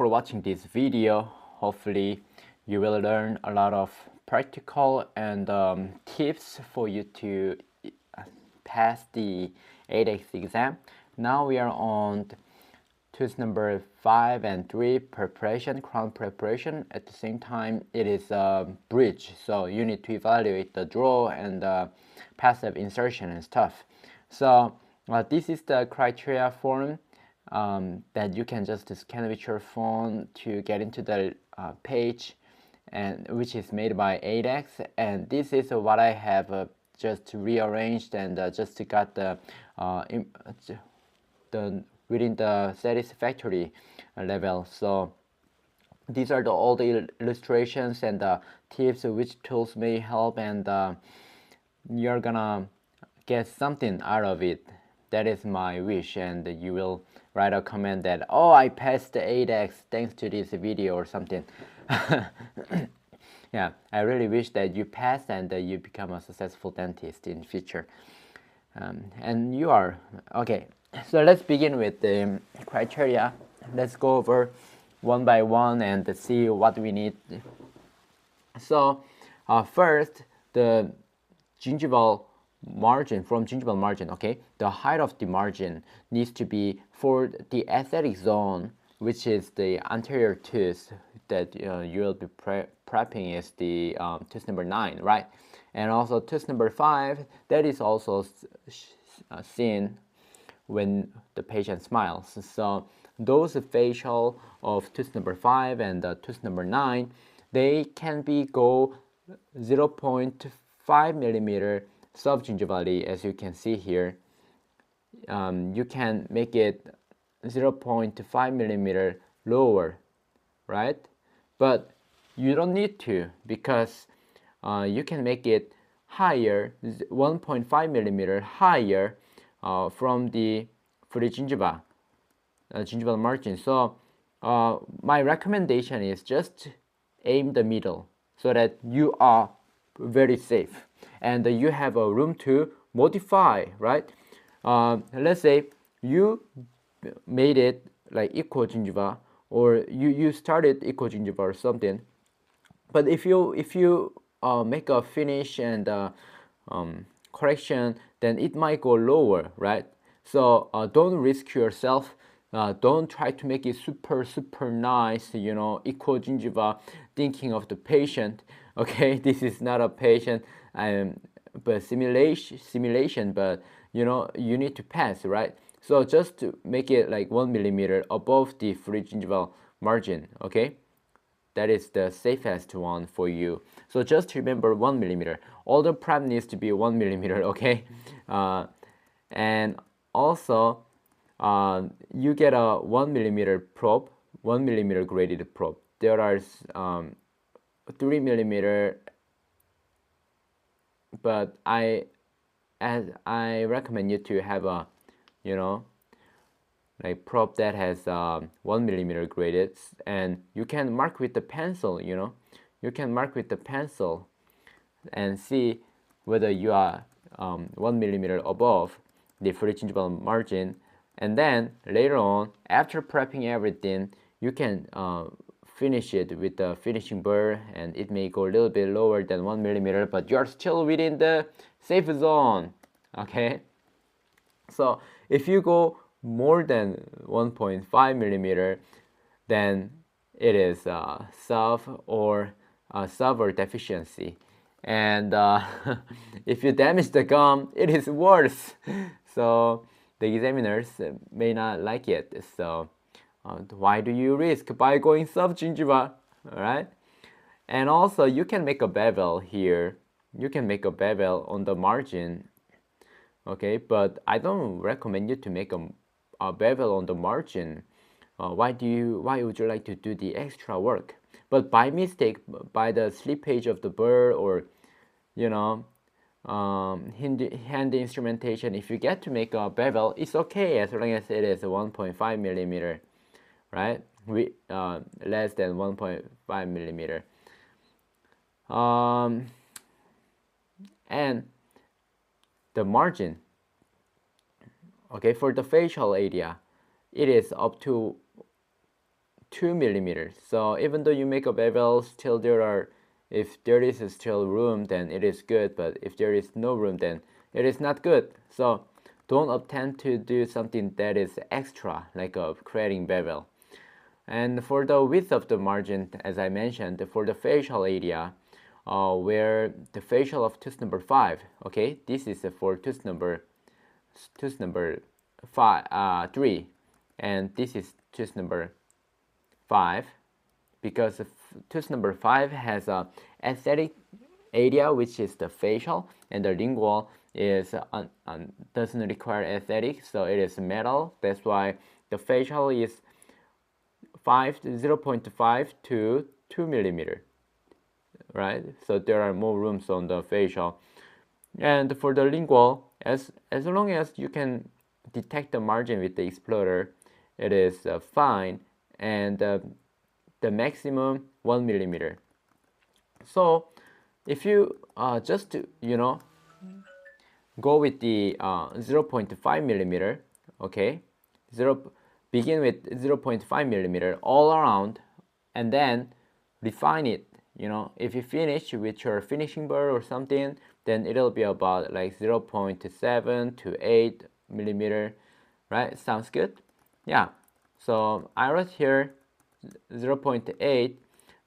watching this video. Hopefully you will learn a lot of practical and tips for you to pass the ADEX exam. Now we are on tooth number 5 and 3, preparation, crown preparation. At the same time, it is a bridge, so you need to evaluate the draw and passive insertion and stuff. So this is the criteria form that you can just scan with your phone to get into the page, and which is made by ADEX. And this is what I have just rearranged and just got the within the satisfactory level. So these are all the illustrations and tips which tools may help, and you're gonna get something out of it. That is my wish, and you will write a comment that, oh, I passed the ADEX thanks to this video or something. Yeah, I really wish that you pass and you become a successful dentist in future. And you are. Okay, so let's begin with the criteria. Let's go over one by one and see what we need. So first, the gingival margin, from gingival margin, okay, the height of the margin needs to be for the aesthetic zone, which is the anterior tooth that you will be prepping is the tooth number 9, right? And also tooth number 5, that is also seen when the patient smiles. So those facial of tooth number 5 and tooth number 9, they can be go 0.5 millimeter subgingivally, as you can see here. You can make it 0.5 millimeter lower, right? But you don't need to, because you can make it higher, 1.5 millimeter higher from the gingiva, gingival margin. So my recommendation is just aim the middle so that you are very safe and you have a room to modify, right? Let's say you made it like equal gingiva, or you started equal gingiva or something, but if you make a finish and correction, then it might go lower, right? So don't risk yourself. Don't try to make it super nice, you know, equal gingiva, thinking of the patient. Okay, this is not a patient, but simulation. But you know, you need to pass, right? So just to make it like 1 millimeter above the free gingival margin. Okay, that is the safest one for you. So just remember 1 millimeter. All the prep needs to be 1 millimeter. Okay, and also you get a 1 millimeter probe, 1 millimeter graded probe. There are 3 millimeter, but I recommend you to have a, you know, like probe that has 1 millimeter graded, and you can mark with the pencil. You know, you can mark with the pencil and see whether you are 1 millimeter above the free gingival margin. And then later on, after prepping everything, you can finish it with the finishing burr, and it may go a little bit lower than 1 millimeter, but you're still within the safe zone. Okay, so if you go more than 1.5 millimeter, then it is sub or deficiency. And if you damage the gum, it is worse. So the examiners may not like it. So why do you risk by going subgingiva? All right. And also you can make a bevel here. You can make a bevel on the margin. Okay, but I don't recommend you to make a bevel on the margin. Why would you like to do the extra work? But by mistake, by the slippage of the burr, or you know, hand instrumentation, if you get to make a bevel, it's okay as long as it is 1.5 millimeter, right? Less than 1.5 millimeter. And the margin, okay, for the facial area, it is up to 2 millimeters. So even though you make a bevel, still there are, if there is still room, then it is good, but if there is no room, then it is not good. So don't attempt to do something that is extra, like creating bevel. And for the width of the margin, as I mentioned, for the facial area, where the facial of tooth number 5, okay, this is for tooth number 3, and this is tooth number 5, because tooth number 5 has a aesthetic area, which is the facial, and the lingual is doesn't require aesthetic, so it is metal. That's why the facial is 0.5 to 2 millimeter, right? So there are more rooms on the facial. And for the lingual, as long as you can detect the margin with the explorer, it is fine, and the maximum 1 millimeter. So if you just go with the 0.5 millimeter, okay, begin with 0.5 millimeter all around, and then refine it. If you finish with your finishing burr or something, then it'll be about like 0.7 to 8 millimeter, right? Sounds good? Yeah. So I wrote here 0.8,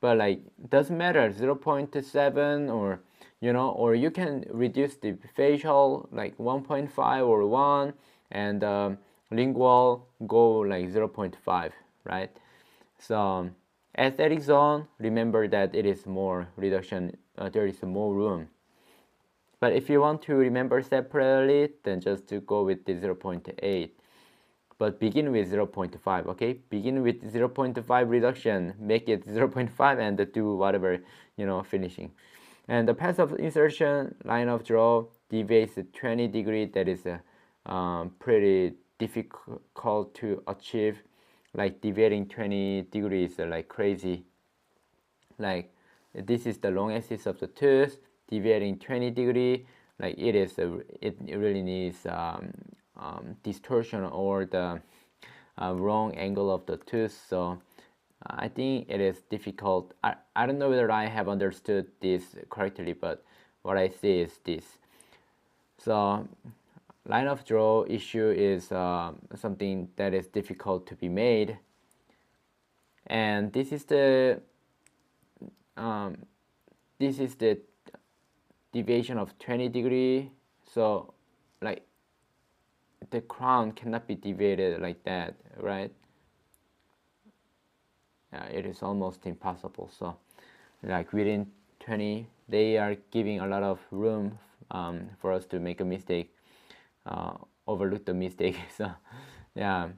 but like doesn't matter, 0.7, or or you can reduce the facial like 1.5 or 1, and lingual go like 0.5, right? So aesthetic zone, remember that it is more reduction, there is more room. But if you want to remember separately, then just to go with the 0.8. But begin with 0.5, okay? Begin with 0.5 reduction, make it 0.5, and do whatever, finishing. And the path of insertion, line of draw, deviates 20 degrees. That is pretty difficult to achieve. Like deviating 20 degrees like crazy. Like this is the long axis of the tooth, deviating 20 degrees. Like it really needs distortion or the wrong angle of the tooth. So I think it is difficult. I don't know whether I have understood this correctly, but what I see is this. So line of draw issue is something that is difficult to be made, and this is the deviation of 20 degrees. So like the crown cannot be deviated like that, right? It is almost impossible. So like within 20, they are giving a lot of room for us to make a mistake, overlook the mistake. So yeah,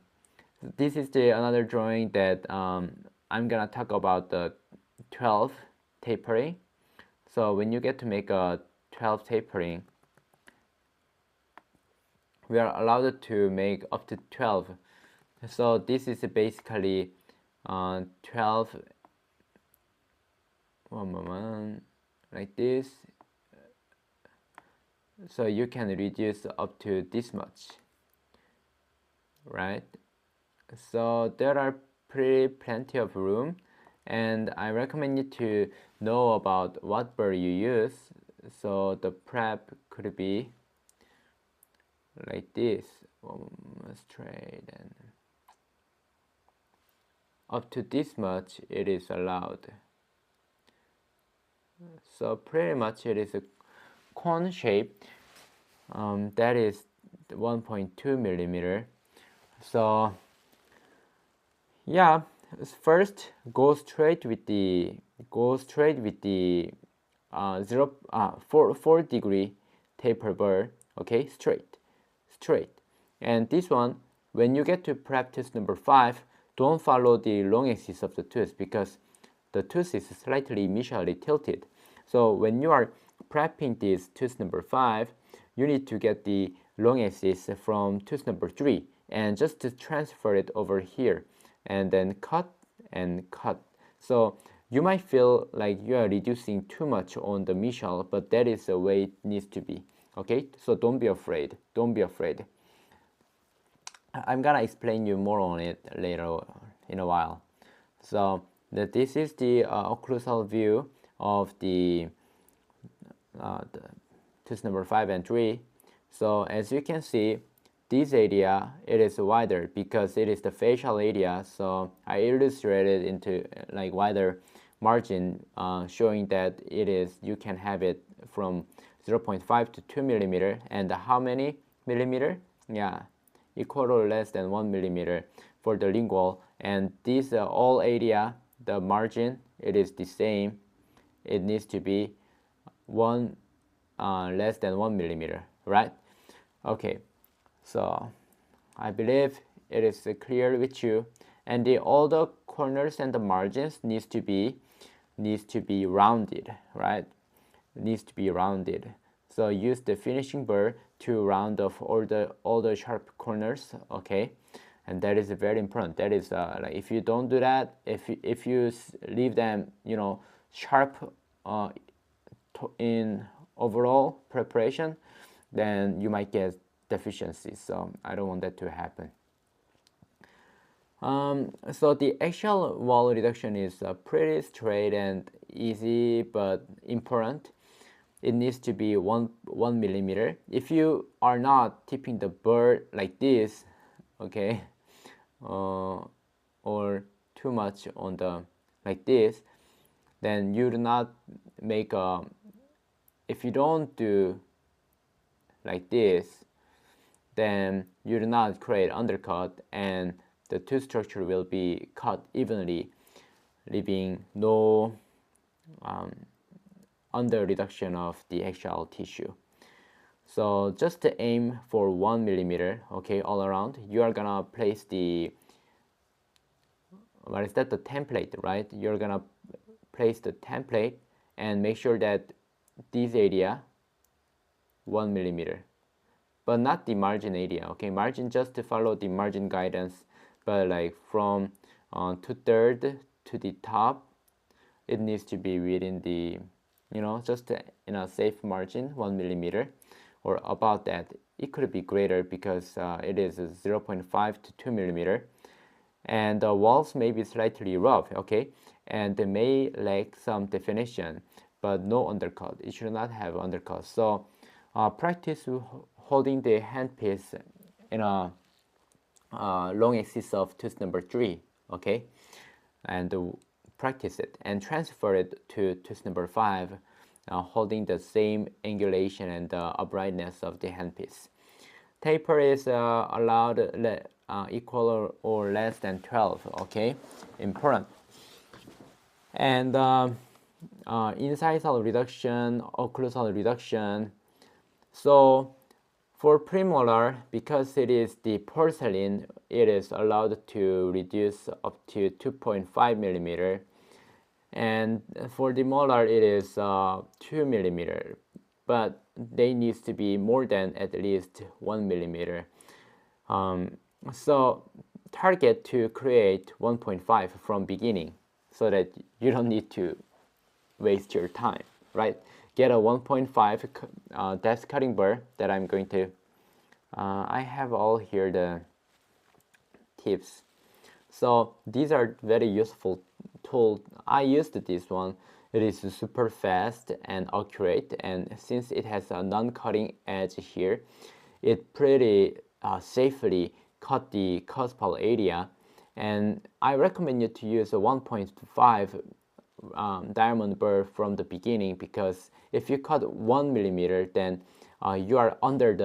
this is another drawing that I'm gonna talk about the 12 tapering. So when you get to make a 12 tapering, we are allowed to make up to 12. So this is basically 12, one moment, like this. So you can reduce up to this much, right? So there are plenty of room, and I recommend you to know about what burr you use. So the prep could be like this, straight, and up to this much it is allowed. So pretty much it is a cone shape, that is 1.2 millimeter. So yeah, first go straight with the 4 degree taper burr, okay, straight. And this one, when you get to practice number 5, don't follow the long axis of the tooth, because the tooth is slightly initially tilted. So when you are prepping this tooth number 5, you need to get the long axis from tooth number 3 and just to transfer it over here, and then cut and cut. So you might feel like you are reducing too much on the mesial, but that is the way it needs to be. Okay, so don't be afraid. I'm gonna explain you more on it later in a while. So this is the occlusal view of the tooth number 5 and 3. So as you can see, this area, it is wider because it is the facial area. So I illustrated into like wider margin, showing that it is, you can have it from 0.5 to 2 millimeter. And how many millimeter? Yeah, equal or less than 1 millimeter for the lingual. And this all area, the margin, it is the same. It needs to be less than 1 millimeter, right? Okay, so I believe it is clear with you. And all the corners and the margins needs to be rounded, right? Needs to be rounded. So use the finishing burr to round off all the sharp corners, okay? And that is very important. That is like, if you don't do that, if you leave them, you know, sharp in overall preparation, then you might get deficiencies. So I don't want that to happen. So the axial wall reduction is pretty straight and easy, but important. It needs to be one millimeter. If you are not tipping the burr like this, okay, or too much on the like this, then you do not make a, if you don't do like this, then you do not create undercut, and the tooth structure will be cut evenly, leaving no under reduction of the axial tissue. So just aim for 1 millimeter, okay, all around. You are gonna place the, what is that, the template, right? You're gonna place the template and make sure that this area 1 millimeter, but not the margin area, okay? Margin, just to follow the margin guidance, but like from 2/3 to the top, it needs to be within the, you know, just in a safe margin, 1 millimeter or about that. It could be greater because it is 0.5 to 2 millimeter, and the walls may be slightly rough, okay, and they may lack some definition, but no undercut. It should not have undercut. So practice holding the handpiece in a long axis of tooth number 3, okay, and practice it and transfer it to tooth number 5, holding the same angulation and uprightness of the handpiece. Taper is allowed equal or less than 12, okay, important. And incisal reduction, occlusal reduction. So for premolar, because it is the porcelain, it is allowed to reduce up to 2.5 millimeter. And for the molar, it is 2 millimeter, but they needs to be more than at least 1 millimeter. So target to create 1.5 from beginning, so that you don't need to waste your time, right? Get a 1.5 desk cutting burr that I'm going to, I have all here the tips. So these are very useful tool. I used this one. It is super fast and accurate, and since it has a non-cutting edge here, it pretty safely cut the cuspal area. And I recommend you to use a 1.5 diamond burr from the beginning, because if you cut 1 millimeter, then you are under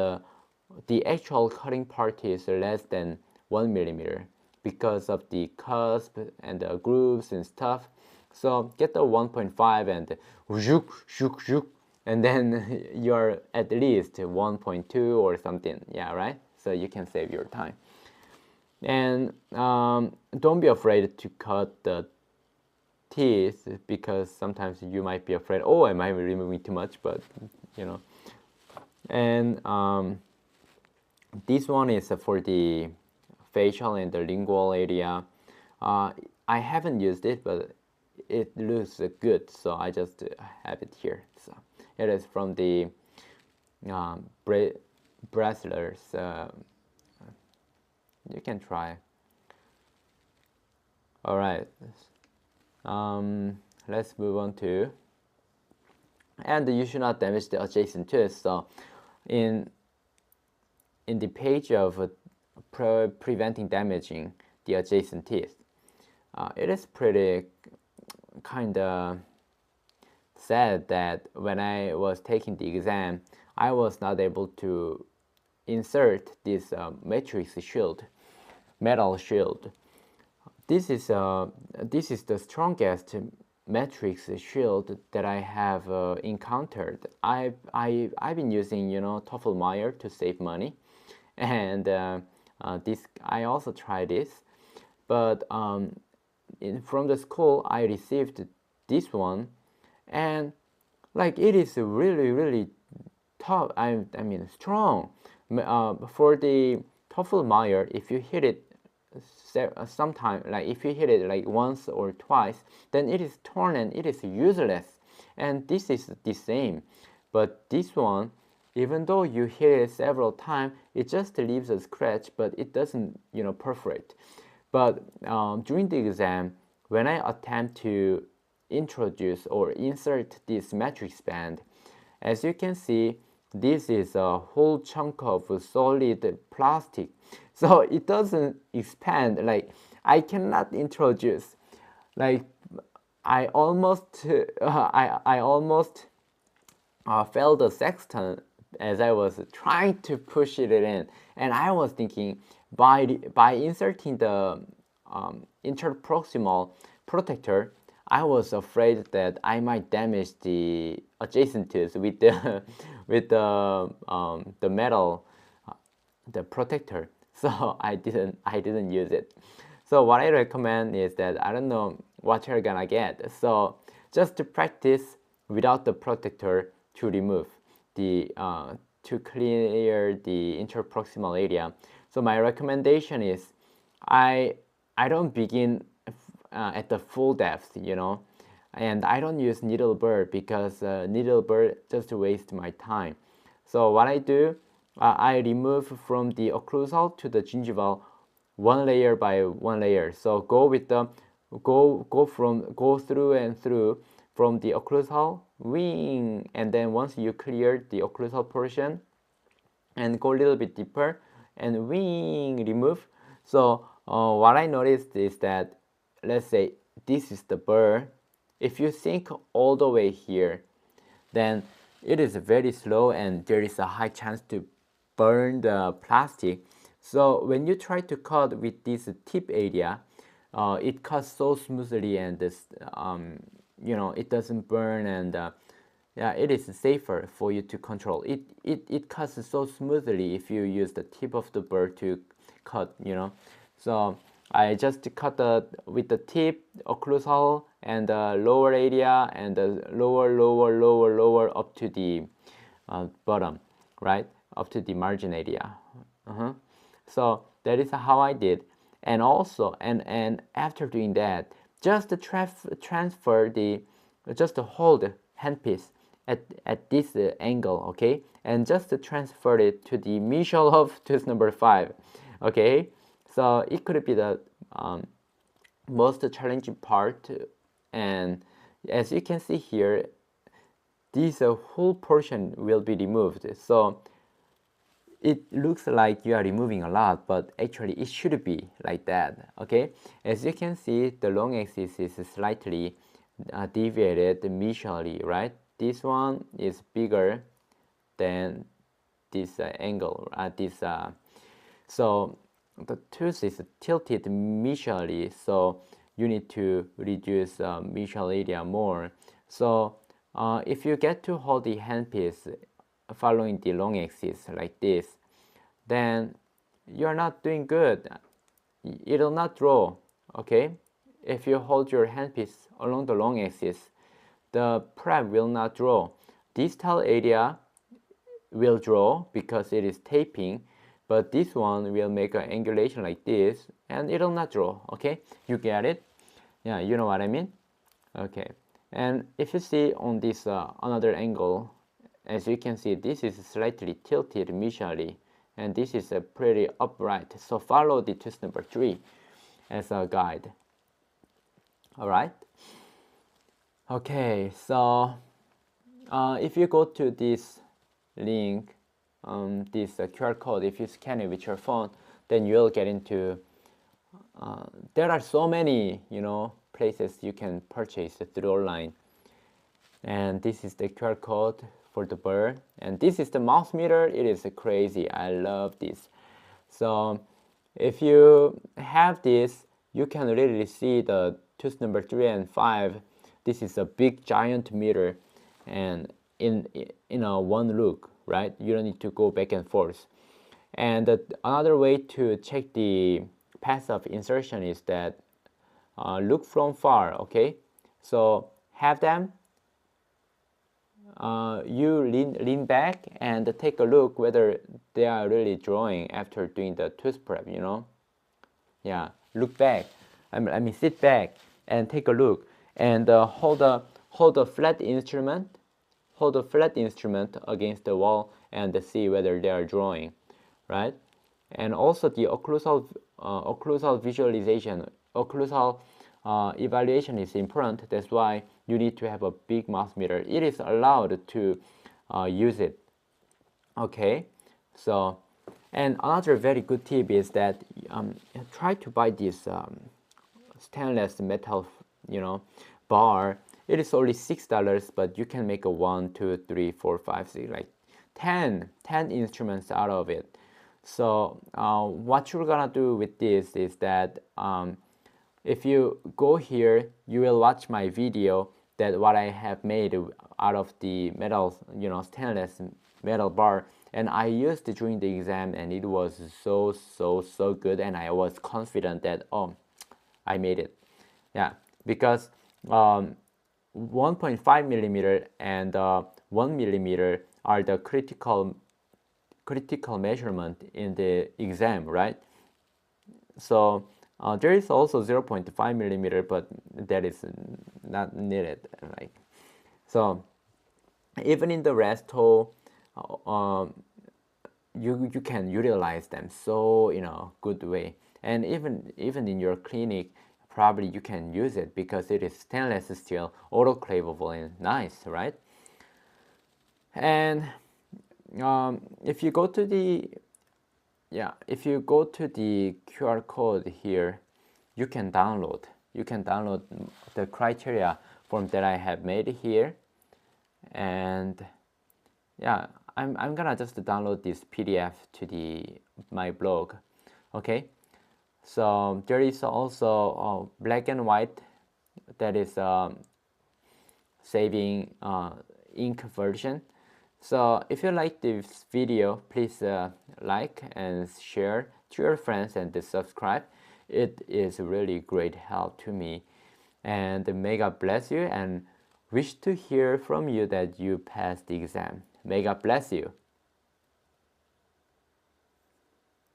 the actual cutting part is less than 1 millimeter because of the cusp and the grooves and stuff. So get the 1.5 and and then you're at least 1.2 or something, yeah, right? So you can save your time. And don't be afraid to cut the teeth, because sometimes you might be afraid, oh, am I removing too much? But you know. And this one is for the facial and the lingual area. I haven't used it, but it looks good, so I just have it here. So it is from the Braslers. You can try. All right. Let's move on to, and you should not damage the adjacent tooth. So in the page of preventing damaging the adjacent teeth, it is pretty kind of sad that when I was taking the exam, I was not able to insert this matrix shield, metal shield. This is the strongest matrix shield that I have encountered. I've been using, you know, TOEFL Meyer to save money, and this I also tried this, but from the school I received this one, and like it is really tough. I mean strong. For the TOEFL Meyer, if you hit it sometime, like if you hit it like once or twice, then it is torn and it is useless. And this is the same, but this one, even though you hit it several times, it just leaves a scratch, but it doesn't, you know, perforate. But during the exam, when I attempt to introduce or insert this matrix band, as you can see, this is a whole chunk of solid plastic, so it doesn't expand. Like I cannot introduce. Like I almost fell the sextant as I was trying to push it in, and I was thinking by inserting the interproximal protector, I was afraid that I might damage the adjacent tooth with the the metal the protector. So I didn't use it. So what I recommend is that I don't know what you're gonna get. So just to practice without the protector to remove the to clear the interproximal area. So my recommendation is I don't begin at the full depth, you know, and I don't use needle burr because needle burr just wastes my time. So what I do, I remove from the occlusal to the gingival one layer by one layer. So go through and through from the occlusal wing, and then once you clear the occlusal portion, and go a little bit deeper and wing remove. So what I noticed is that, let's say this is the burr. If you sink all the way here, then it is very slow and there is a high chance to burn the plastic. So when you try to cut with this tip area, it cuts so smoothly, and this, you know, it doesn't burn, and yeah, it is safer for you to control. It cuts so smoothly if you use the tip of the burr to cut, you know. So I just cut with the tip, occlusal, and the lower area, and the lower up to the bottom, right? Up to the margin area. So that is how I did. And also, and after doing that, just transfer the, just hold the handpiece at this angle, okay? And just transfer it to the mesial of tooth number 5, okay? So it could be the most challenging part, and as you can see here, this whole portion will be removed. So it looks like you are removing a lot, but actually it should be like that, okay? As you can see, the long axis is slightly deviated mesially, right? This one is bigger than this angle, so the tooth is tilted mesially, so you need to reduce mesial area more. So if you get to hold the handpiece following the long axis like this, then you're not doing good. It'll not draw, okay? If you hold your handpiece along the long axis, the prep will not draw. Distal area will draw because it is taping, but this one will make an angulation like this, and it'll not draw, okay? You get it? Yeah, you know what I mean? Okay, and if you see on this another angle, as you can see, this is slightly tilted mesially, and this is pretty upright. So follow the tooth number 3 as a guide. All right. Okay, so if you go to this link, this QR code, if you scan it with your phone, then you'll get into. There are so many, places you can purchase through online. And this is the QR code for the bird, and this is the mouse meter. It is crazy. I love this. So if you have this, you can really see the tooth number 3 and 5. This is a big giant meter, and in one look, right? You don't need to go back and forth. And another way to check the path of insertion is that look from far. Okay, so have them. You lean back and take a look whether they are really drawing after doing the tooth prep. Yeah, look back. I mean, sit back and take a look, and hold a flat instrument. Hold a flat instrument against the wall and see whether they are drawing, right? And also the occlusal visualization, occlusal evaluation is important. That's why you need to have a big mouse meter. It is allowed to use it. Okay, so, and another very good tip is that try to buy this stainless metal, bar. It is only $6, but you can make a 1, 2, 3, 4, 5, 6, like 10 instruments out of it. So what you're gonna do with this is that if you go here, you will watch my video that what I have made out of the metal, stainless metal bar, and I used it during the exam, and it was so good, and I was confident that I made it. Yeah, because 1.5 millimeter and 1 millimeter are the critical measurement in the exam, right? So there is also 0.5 millimeter, but that is not needed, right? So even in the rest hole, you can utilize them so in a good way, and even in your clinic, probably you can use it because it is stainless steel, autoclavable, and nice, right? And if you go to the QR code here, you can download the criteria form that I have made here, and yeah, I'm gonna just download this PDF to my blog. Okay, so there is also black and white, that is saving ink version. So if you like this video, please like and share to your friends and subscribe. It is really great help to me, and may God bless you, and wish to hear from you that you passed the exam. May God bless you.